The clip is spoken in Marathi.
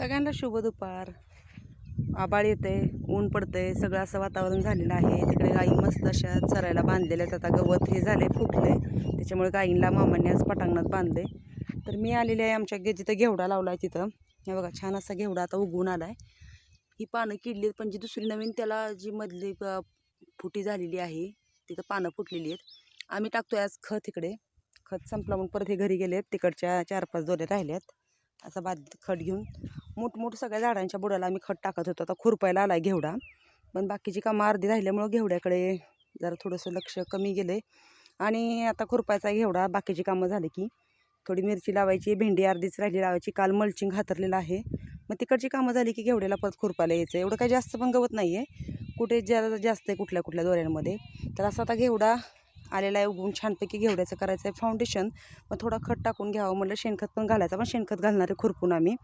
सगळ्यांना शुभ दुपार. आभाळ येते, ऊन पडते, सगळं असं वातावरण झालेलं आहे. तिकडे गाई मस्त अशा चरायला बांधलेल्या आहेत. आता गवत हे झाले फुटले, त्याच्यामुळे गाईंना मामांनी आज पटांगणात बांधले. तर मी आलेले आहे आमच्या जिथं घेवडा लावला आहे तिथं. हे बघा छान असा घेवडा आता उगवून आला आहे. ही पानं किडली आहेत, पण जी दुसरी नवीन त्याला जी मधली फुटी झालेली आहे तिथं पानं फुटलेली आहेत. आम्ही टाकतोय आज खत इकडे. खत संपला म्हणून परत हे घरी गेलेत. तिकडच्या 4-5 दोरे राहिल्यात. असा बादलीत खत घेऊन मोठमोठ सगळ्या झाडांच्या बुडाला आम्ही खत टाकत होतो. आता खुरपायला आला आहे घेवडा, पण बाकीची कामं अर्धी राहिल्यामुळं घेवड्याकडे जरा थोडंसं लक्ष कमी गेलं आहे. आणि आता खुरपायचा घेवडा, बाकीची कामं झाली की थोडी मिरची लावायची, भेंडी अर्धीच राहिली लावायची. काल मल्चिंग हातरलेलं आहे, मग तिकडची कामं झाली की घेवड्याला परत खुरपायला यायचं. एवढं काही जास्त पण गवत नाही आहे, कुठे जरा जास्त आहे कुठल्या कुठल्या दोऱ्यांमध्ये. तर असा आता घेवडा आलेला आहे उगवून. छानपैकी घेवड्याचं करायचं आहे फाउंडेशन. मग थोडा खत टाकून घ्यावं म्हणलं, शेणखत पण घालायचं, पण शेणखत घालणारे खुरपून आम्ही.